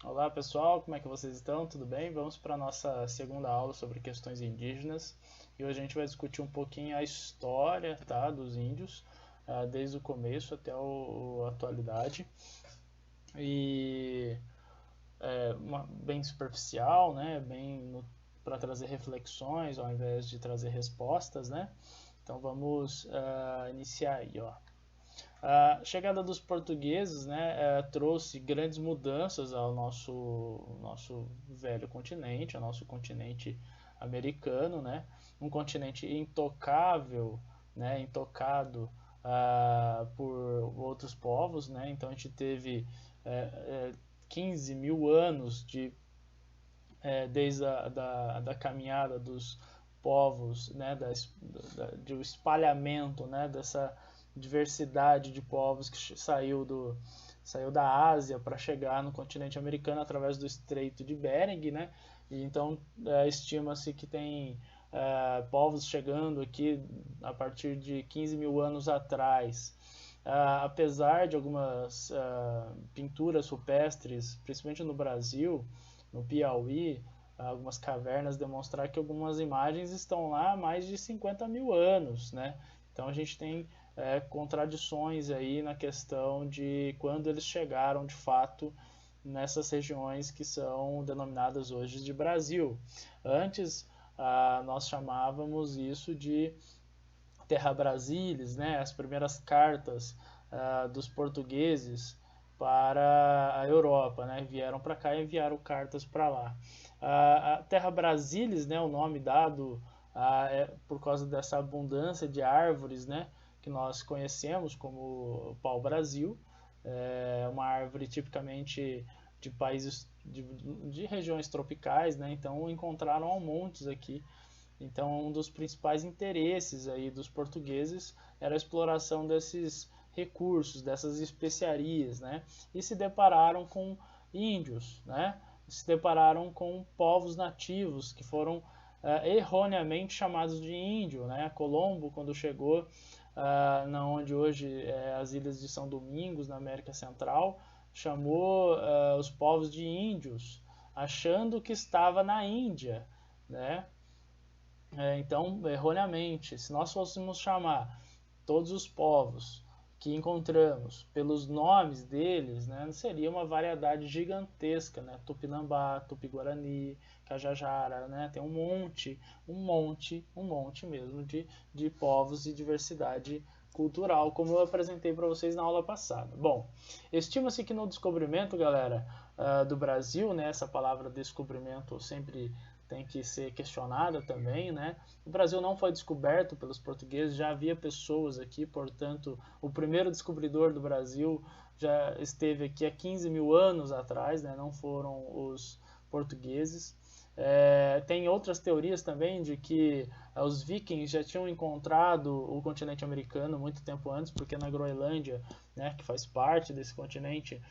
Olá pessoal, como é que vocês estão? Tudo bem? Vamos para a nossa segunda aula sobre questões indígenas e hoje a gente vai discutir um pouquinho a história, tá, dos índios, desde o começo até a atualidade e bem superficial, né, para trazer reflexões ao invés de trazer respostas, né? Então vamos iniciar aí, ó. A chegada dos portugueses, né, trouxe grandes mudanças ao nosso velho continente, ao nosso continente americano, né, um continente intocável, né, intocado por outros povos, né, então a gente teve 15 mil anos desde da caminhada dos povos, né, do espalhamento, né, dessa diversidade de povos que saiu da Ásia para chegar no continente americano através do Estreito de Bering, né? E então estima-se que tem povos chegando aqui a partir de 15 mil anos atrás. Apesar de algumas pinturas rupestres, principalmente no Brasil, no Piauí, algumas cavernas demonstrar que algumas imagens estão lá há mais de 50 mil anos, né? Então a gente tem contradições aí na questão de quando eles chegaram de fato nessas regiões que são denominadas hoje de Brasil. Antes nós chamávamos isso de Terra Brasilis, né? As primeiras cartas dos portugueses para a Europa, né? Vieram para cá e enviaram cartas para lá. A Terra Brasilis, né? O nome dado por causa dessa abundância de árvores, né? Que nós conhecemos como pau-brasil, uma árvore tipicamente de países de regiões tropicais, né? Então encontraram montes aqui. Então, um dos principais interesses aí dos portugueses era a exploração desses recursos, dessas especiarias, né? E se depararam com índios, né? Se depararam com povos nativos que foram erroneamente chamados de índio, né? Colombo, quando chegou na onde hoje as ilhas de São Domingos, na América Central, chamou os povos de índios, achando que estava na Índia, né? Então, erroneamente, se nós fôssemos chamar todos os povos que encontramos pelos nomes deles, né, seria uma variedade gigantesca, né? Tupinambá, Tupi-Guarani, Cajajara, né? Tem um monte mesmo de povos e diversidade cultural, como eu apresentei para vocês na aula passada. Bom, estima-se que no descobrimento, galera, do Brasil, né, essa palavra descobrimento sempre tem que ser questionada também, né? O Brasil não foi descoberto pelos portugueses, já havia pessoas aqui, portanto, o primeiro descobridor do Brasil já esteve aqui há 15 mil anos atrás, né? Não foram os portugueses. Tem outras teorias também de que os vikings já tinham encontrado o continente americano muito tempo antes, porque na Groenlândia, né, que faz parte desse continente,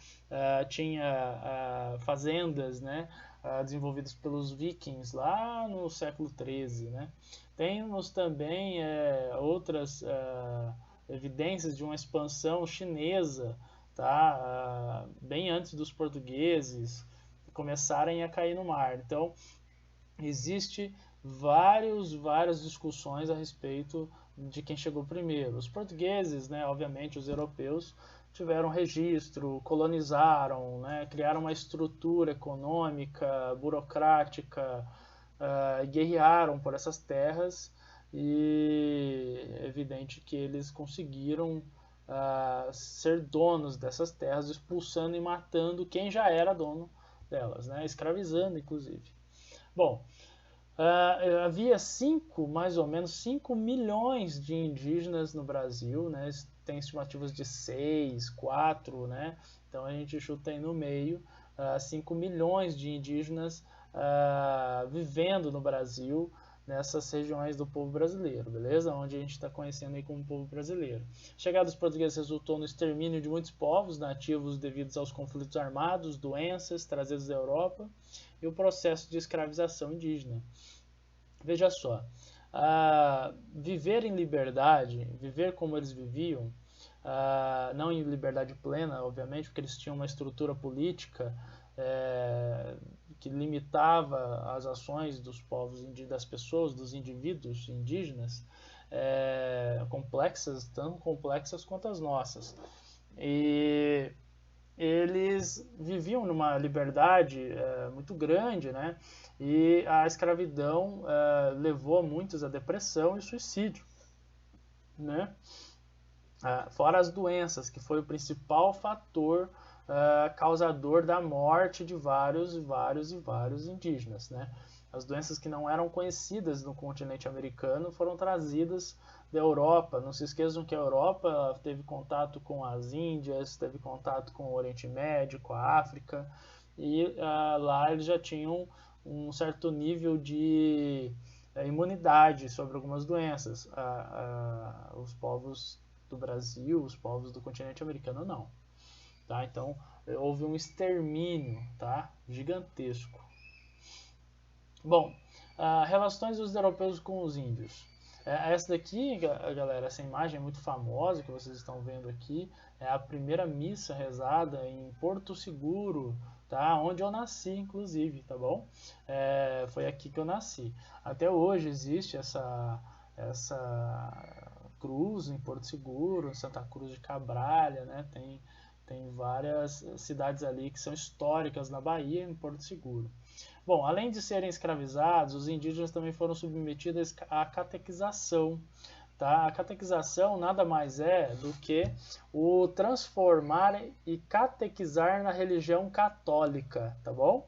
tinha fazendas, né, desenvolvidas pelos vikings lá no século XIII, né? Temos também outras evidências de uma expansão chinesa, tá? Bem antes dos portugueses começarem a cair no mar. Então, existe várias discussões a respeito de quem chegou primeiro. Os portugueses, né, obviamente os europeus, tiveram registro, colonizaram, né, criaram uma estrutura econômica, burocrática, guerrearam por essas terras e é evidente que eles conseguiram ser donos dessas terras, expulsando e matando quem já era dono delas, né, escravizando inclusive. Bom, havia mais ou menos 5 milhões de indígenas no Brasil, né? Tem estimativas de 6, 4, né? Então a gente chuta aí no meio 5 milhões de indígenas vivendo no Brasil, nessas regiões do povo brasileiro, beleza? Onde a gente está conhecendo aí como povo brasileiro. A chegada dos portugueses resultou no extermínio de muitos povos nativos devido aos conflitos armados, doenças trazidas da Europa e o processo de escravização indígena. Veja só, viver em liberdade, viver como eles viviam, não em liberdade plena, obviamente, porque eles tinham uma estrutura política que limitava as ações dos povos, das pessoas, dos indivíduos indígenas, complexas, tão complexas quanto as nossas. E eles viviam numa liberdade muito grande, né? E a escravidão levou muitos à depressão e suicídio, né? Fora as doenças, que foi o principal fator causador da morte de vários indígenas, né? As doenças que não eram conhecidas no continente americano foram trazidas da Europa. Não se esqueçam que a Europa teve contato com as Índias, teve contato com o Oriente Médio, com a África, e lá eles já tinham um certo nível de imunidade sobre algumas doenças. Os povos do Brasil, os povos do continente americano não. Tá? Então, houve um extermínio, tá? Gigantesco. Bom, relações dos europeus com os índios. Essa daqui, galera, essa imagem é muito famosa que vocês estão vendo aqui, é a primeira missa rezada em Porto Seguro, tá? Onde eu nasci, inclusive, tá bom? Foi aqui que eu nasci. Até hoje existe essa cruz em Porto Seguro, em Santa Cruz de Cabralha, né? Tem várias cidades ali que são históricas na Bahia, em Porto Seguro. Bom, além de serem escravizados, os indígenas também foram submetidos à catequização. Tá? A catequização nada mais é do que o transformar e catequizar na religião católica, tá bom?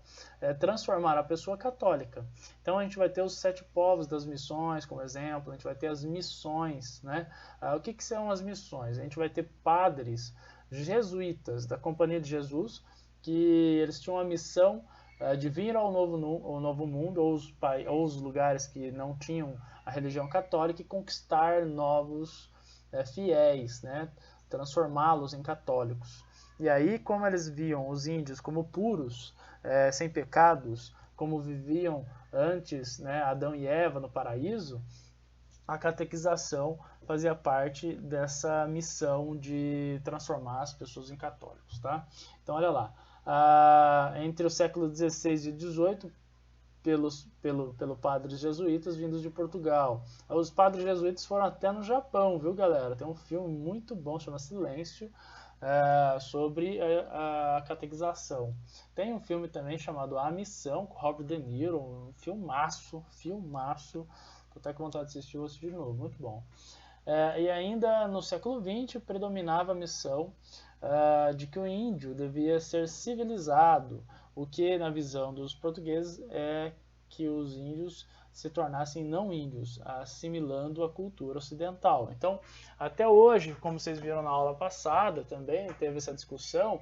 Transformar a pessoa católica. Então a gente vai ter os 7 povos das missões, como exemplo, a gente vai ter as missões, né? O que são as missões? A gente vai ter padres jesuítas da Companhia de Jesus, que eles tinham a missão de vir ao novo mundo, ou os lugares que não tinham a religião católica, e conquistar novos fiéis, né? Transformá-los em católicos. E aí, como eles viam os índios como puros, sem pecados, como viviam antes, né, Adão e Eva no paraíso, a catequização fazia parte dessa missão de transformar as pessoas em católicos. Tá? Então, olha lá. Entre o século XVI e XVIII, pelo padres jesuítas vindos de Portugal. Os padres jesuítas foram até no Japão, viu, galera? Tem um filme muito bom, chama Silêncio, sobre a catequização. Tem um filme também chamado A Missão, com Robert De Niro, um filmaço. Tô até com vontade de assistir, vou assistir de novo, muito bom. E ainda no século XX predominava a missão de que o índio devia ser civilizado, o que na visão dos portugueses é que os índios se tornassem não índios, assimilando a cultura ocidental. Então, até hoje, como vocês viram na aula passada também, teve essa discussão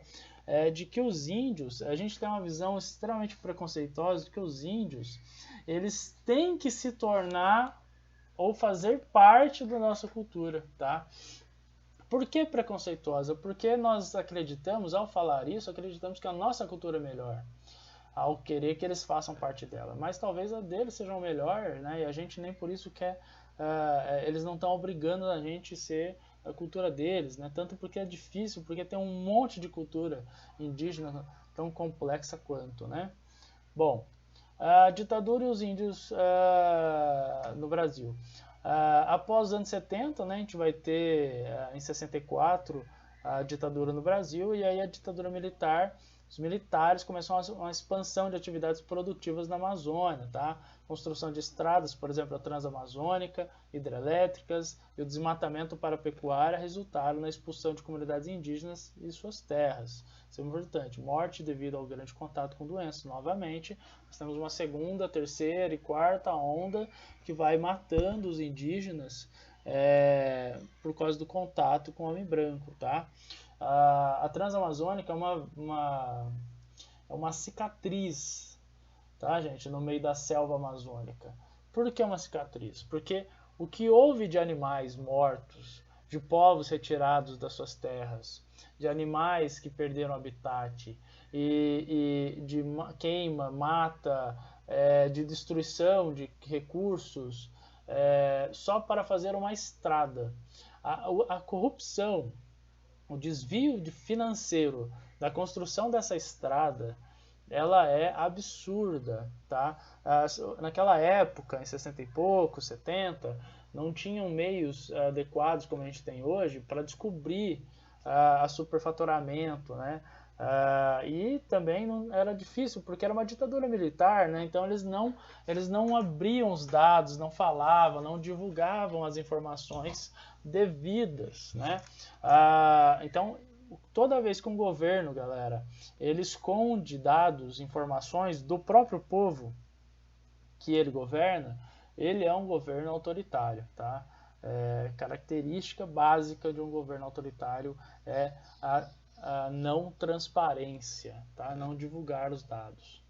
de que os índios, a gente tem uma visão extremamente preconceituosa de que os índios, eles têm que se tornar ou fazer parte da nossa cultura, tá? Por que preconceituosa? Porque nós acreditamos, ao falar isso, acreditamos que a nossa cultura é melhor, ao querer que eles façam parte dela. Mas talvez a deles seja melhor, né? E a gente nem por isso quer... eles não estão obrigando a gente a ser a cultura deles, né? Tanto porque é difícil, porque tem um monte de cultura indígena tão complexa quanto, né? Bom, a ditadura e os índios no Brasil. Após os anos 70, né, a gente vai ter, em 64, a ditadura no Brasil, e aí a ditadura militar, os militares começam uma expansão de atividades produtivas na Amazônia, tá? Construção de estradas, por exemplo, a Transamazônica, hidrelétricas, e o desmatamento para a pecuária resultaram na expulsão de comunidades indígenas e suas terras. Isso é importante. Morte devido ao grande contato com doenças. Novamente, nós temos uma segunda, terceira e quarta onda que vai matando os indígenas por causa do contato com o homem branco, tá? A Transamazônica é uma cicatriz, tá, gente, no meio da selva amazônica. Por que uma cicatriz? Porque o que houve de animais mortos, de povos retirados das suas terras, de animais que perderam habitat, e de queima, mata, de destruição de recursos, só para fazer uma estrada. A corrupção, o desvio financeiro da construção dessa estrada ela é absurda, tá? Naquela época, em 60 e pouco, 70, não tinham meios adequados como a gente tem hoje para descobrir a superfaturamento, né? E também não, era difícil porque era uma ditadura militar, né? Então eles não abriam os dados, não falavam, não divulgavam as informações devidas, né? Então toda vez que um governo, galera, ele esconde dados, informações do próprio povo que ele governa, ele é um governo autoritário, tá? Característica básica de um governo autoritário é a não transparência, tá? Não divulgar os dados.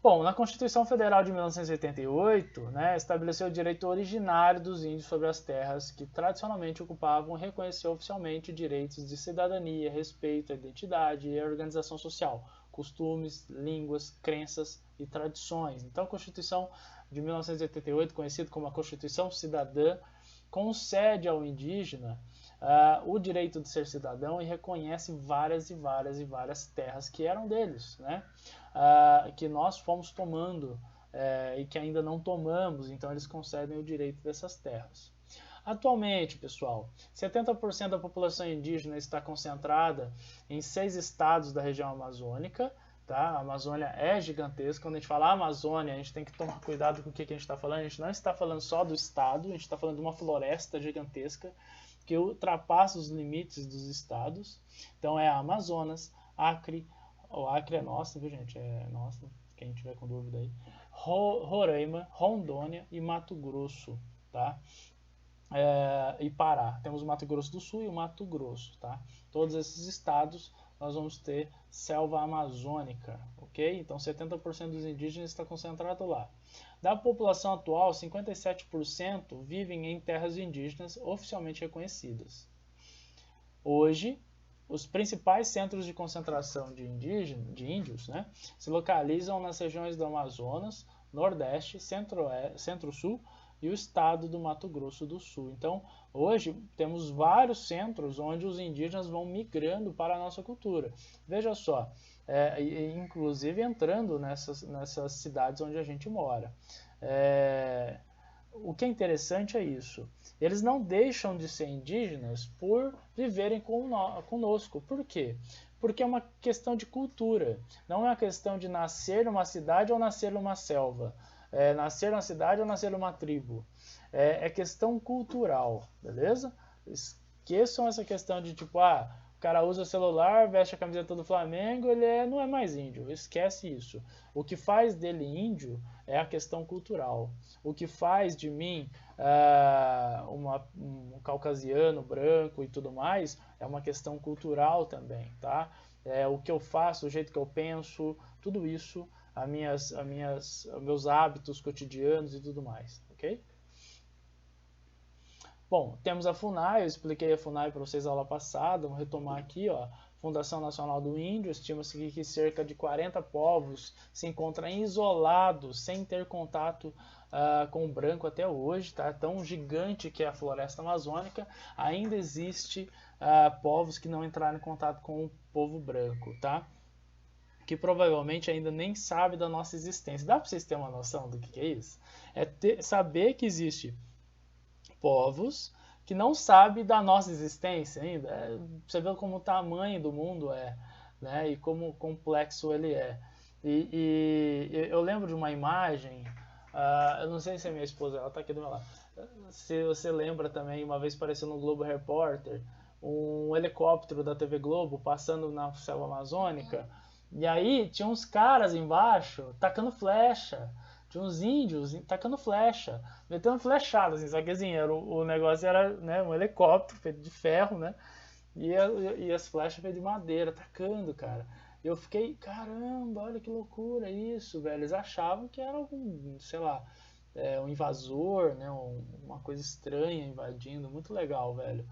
Bom, na Constituição Federal de 1988, né, estabeleceu o direito originário dos índios sobre as terras que tradicionalmente ocupavam e reconheceu oficialmente direitos de cidadania, respeito à identidade e à organização social, costumes, línguas, crenças e tradições. Então, a Constituição de 1988, conhecida como a Constituição Cidadã, concede ao indígena o direito de ser cidadão e reconhece várias terras que eram deles, né? Que nós fomos tomando e que ainda não tomamos, então eles concedem o direito dessas terras. Atualmente, pessoal, 70% da população indígena está concentrada em 6 estados da região amazônica. Tá? A Amazônia é gigantesca. Quando a gente fala Amazônia, a gente tem que tomar cuidado com o que a gente está falando. A gente não está falando só do estado, a gente está falando de uma floresta gigantesca que ultrapassa os limites dos estados. Então é Amazonas, Acre, o Acre é nosso, viu gente? É nosso, quem tiver com dúvida aí. Roraima, Rondônia e Mato Grosso, tá? E Pará. Temos o Mato Grosso do Sul e o Mato Grosso, tá? Todos esses estados nós vamos ter selva amazônica, ok? Então 70% dos indígenas está concentrado lá. Da população atual, 57% vivem em terras indígenas oficialmente reconhecidas. Hoje, os principais centros de concentração de índios, né, se localizam nas regiões do Amazonas, Nordeste, Centro-Sul e o estado do Mato Grosso do Sul. Então, hoje temos vários centros onde os indígenas vão migrando para a nossa cultura. Veja só, inclusive entrando nessas cidades onde a gente mora. O que é interessante é isso. Eles não deixam de ser indígenas por viverem conosco. Por quê? Porque é uma questão de cultura. Não é uma questão de nascer numa cidade ou nascer numa selva. Nascer na cidade ou nascer numa tribo. É questão cultural, beleza? Esqueçam essa questão de tipo, o cara usa o celular, veste a camiseta do Flamengo, ele não é mais índio. Esquece isso. O que faz dele índio é a questão cultural. O que faz de mim um caucasiano, branco e tudo mais, é uma questão cultural também, tá? O que eu faço, o jeito que eu penso, tudo isso, meus hábitos cotidianos e tudo mais, ok? Bom, temos a FUNAI, eu expliquei a FUNAI para vocês na aula passada, vamos retomar aqui, ó. Fundação Nacional do Índio, estima-se que cerca de 40 povos se encontram isolados, sem ter contato com o branco até hoje, tá? Tão gigante que é a floresta amazônica, ainda existe povos que não entraram em contato com o povo branco, tá? Que provavelmente ainda nem sabe da nossa existência. Dá para vocês terem uma noção do que é isso? Saber que existe povos que não sabem da nossa existência ainda. Você vê como o tamanho do mundo é, né? E como complexo ele é. E eu lembro de uma imagem, eu não sei se é minha esposa, ela está aqui do meu lado. Se você lembra também, uma vez apareceu no Globo Repórter, um helicóptero da TV Globo passando na selva amazônica, e aí tinha uns caras embaixo tacando flecha. Tinha uns índios tacando flecha, metendo flechada, assim, só que assim, o negócio era, né, um helicóptero feito de ferro, né, e as flechas feitas de madeira, tacando, cara. Eu fiquei, caramba, olha que loucura isso, velho. Eles achavam que era algum, sei lá, um invasor, né, uma coisa estranha invadindo, muito legal, velho.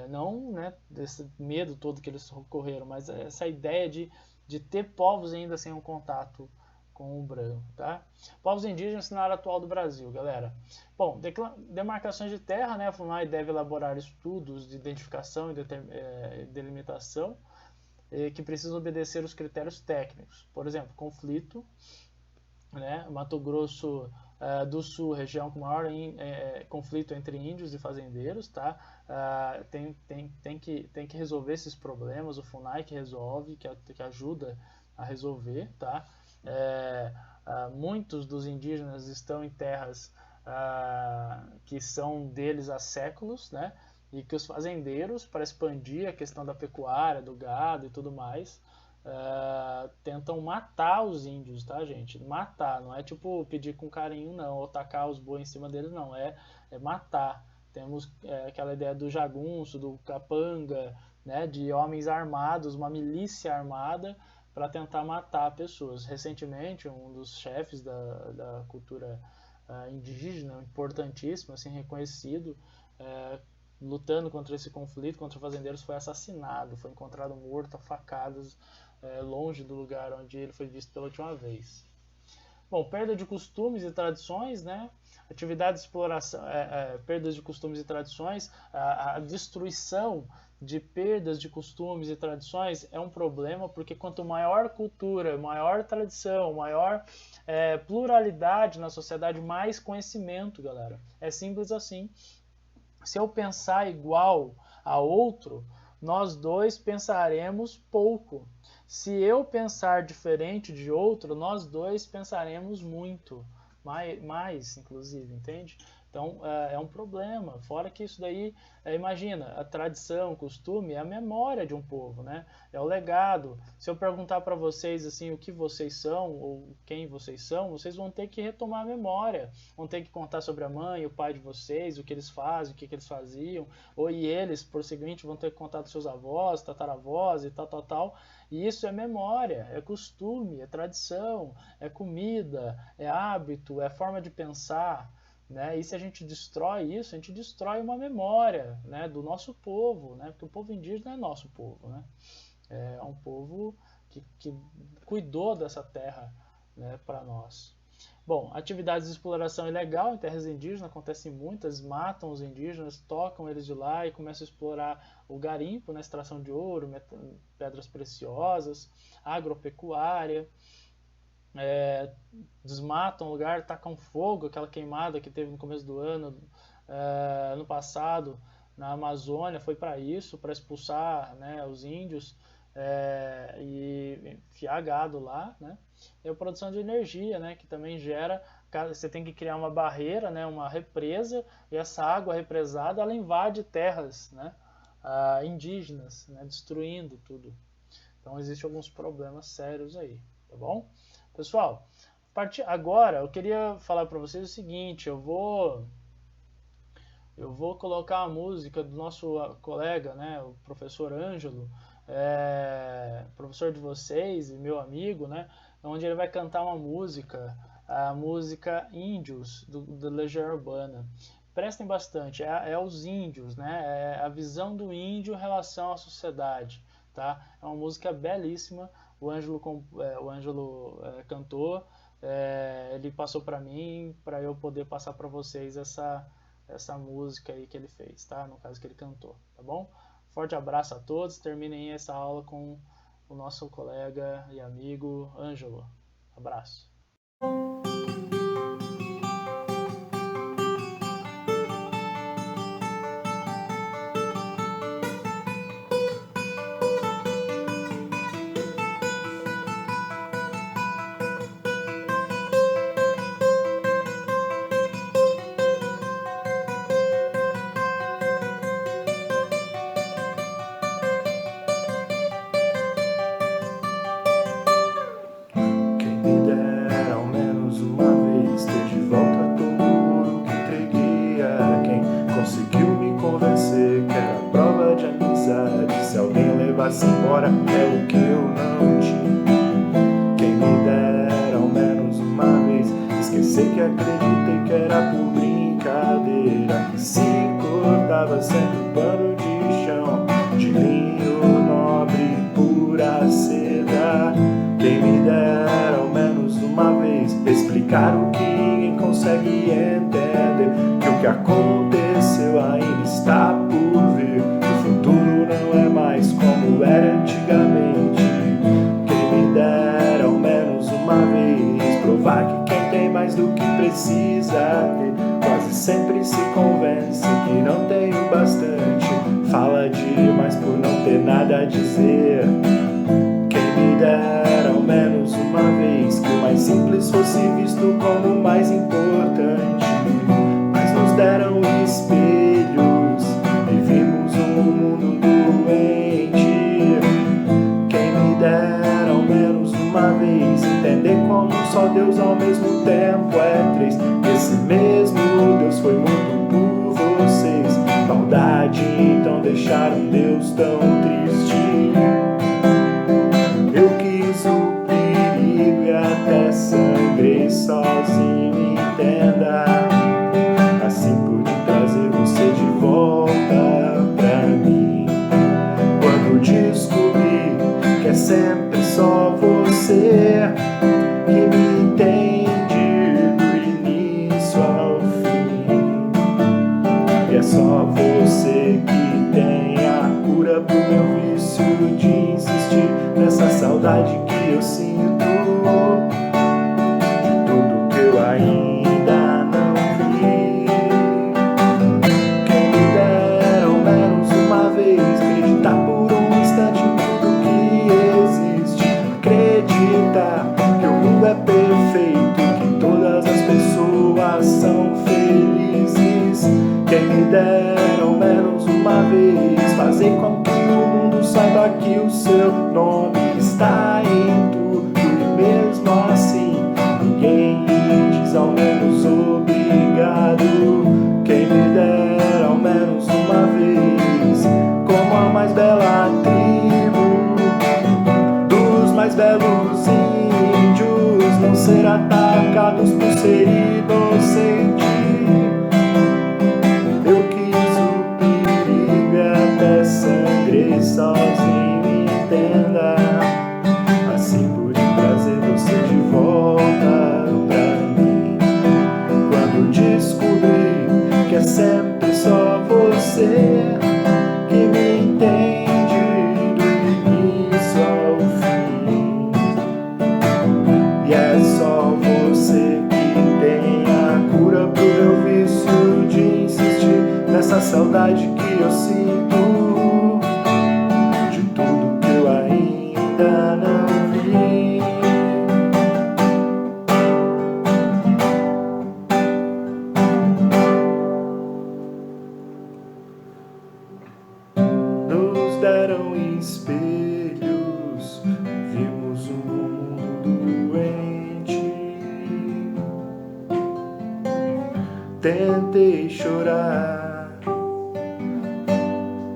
Não, né, desse medo todo que eles correram, mas essa ideia de ter povos ainda sem um contato com o branco, tá? Povos indígenas, cenário atual do Brasil, galera. Bom, demarcações de terra, né? A FUNAI deve elaborar estudos de identificação e delimitação que precisam obedecer os critérios técnicos. Por exemplo, conflito, né? Mato Grosso do Sul, região com maior conflito entre índios e fazendeiros, tá? Tem que resolver esses problemas, o FUNAI que resolve, que ajuda a resolver, tá? Muitos dos indígenas estão em terras que são deles há séculos, né? E que os fazendeiros, para expandir a questão da pecuária, do gado e tudo mais, tentam matar os índios, tá, gente? Matar, não é tipo pedir com carinho, não, ou tacar os bois em cima deles, não, é matar. Temos aquela ideia do jagunço, do capanga, né, de homens armados, uma milícia armada para tentar matar pessoas. Recentemente, um dos chefes da cultura indígena, importantíssimo, assim, reconhecido, lutando contra esse conflito, contra fazendeiros, foi assassinado, foi encontrado morto a facadas, longe do lugar onde ele foi visto pela última vez. Bom, perda de costumes e tradições, né? Atividade de exploração, perdas de costumes e tradições, a destruição de perdas de costumes e tradições é um problema, porque quanto maior cultura, maior tradição, maior pluralidade na sociedade, mais conhecimento, galera. É simples assim. Se eu pensar igual a outro, nós dois pensaremos pouco. Se eu pensar diferente de outro, nós dois pensaremos muito, mais inclusive, entende? Então é um problema. Fora que isso daí, imagina, a tradição, o costume é a memória de um povo, né? É o legado. Se eu perguntar para vocês assim o que vocês são ou quem vocês são, vocês vão ter que retomar a memória, vão ter que contar sobre a mãe, o pai de vocês, o que eles fazem, o que eles faziam, e eles, por seguinte, vão ter que contar dos seus avós, tataravós e tal. E isso é memória, é costume, é tradição, é comida, é hábito, é forma de pensar. Né? E se a gente destrói isso, a gente destrói uma memória, né, do nosso povo, né? Porque o povo indígena é nosso povo, né? É um povo que cuidou dessa terra, né, para nós. Bom, atividades de exploração ilegal em terras indígenas acontecem muitas, matam os indígenas, tocam eles de lá e começam a explorar o garimpo, né, extração de ouro, pedras preciosas, agropecuária. Desmatam o lugar, tacam fogo, aquela queimada que teve no começo do ano, ano passado, na Amazônia, foi para isso, para expulsar, né, os índios e enfiar gado lá, né? E a produção de energia, né, que também gera, você tem que criar uma barreira, né, uma represa, e essa água represada, ela invade terras, né, indígenas, né, destruindo tudo. Então existem alguns problemas sérios aí, tá bom? Pessoal, agora eu queria falar para vocês o seguinte, eu vou colocar a música do nosso colega, né, o professor Ângelo, professor de vocês e meu amigo, né, onde ele vai cantar uma música, a música Índios, do Legião Urbana. Prestem bastante, é os índios, né, é a visão do índio em relação à sociedade. Tá? É uma música belíssima, o Ângelo cantou, ele passou para mim, para eu poder passar para vocês essa música aí que ele fez, tá? No caso que ele cantou, tá bom? Forte abraço a todos, terminem essa aula com o nosso colega e amigo Ângelo. Abraço. Embora é o que eu não tinha. Quem me dera ao menos uma vez esquecer que acreditei que era por brincadeira, que se cortava sempre pano de chão, de linho nobre, pura seda. Quem me dera ao menos uma vez explicar o que ninguém consegue entender, que o que aconteceu ainda está por vir. O futuro não é mais como era antigamente. provar que quem tem mais do que precisa ter quase sempre se convence que não tem o bastante. Fala demais por não ter nada a dizer. Quem me dera ao menos uma vez que o mais simples fosse visto como o mais importante. Mas nos deram espelhos e vimos um mundo doente. Quem me dera ao menos uma vez entender como só Deus ao mesmo tempo é três. Esse mesmo Deus foi morto por vocês. Maldade, então deixaram Deus tão triste. Eu quis o perigo e até sangrei sozinho, entenda. Assim pude trazer você de volta pra mim. Quando descobri que é sempre só você que me entende do início ao fim. E é só você que tem a cura pro meu vício de insistir nessa saudade que eu sinto de tudo que eu ainda não vi. Quem me dera ao menos uma vez acreditar por um instante em tudo que existe. Acreditar que o mundo é perfeito, que todas as pessoas são felizes. Quem me dera ao menos uma vez fazer com que o mundo saiba que o seu nome está em tudo e mesmo assim ninguém lhe diz ao menos obrigado. Quem me dera ao menos uma vez, como a mais bela tribo dos mais belos índios, não ser atacados por ser inocente. Eu quis o perigo e até sangrei sozinho, entenda. Assim pude trazer você de volta pra mim. Quando descobri que é sempre só você que me entende do início ao fim. E é só você que tem a cura pro meu vício de insistir nessa saudade que eu sinto de tudo que eu ainda não vi. Nos deram espelhos, vimos um mundo doente. Tentei chorar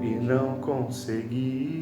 e não consegui.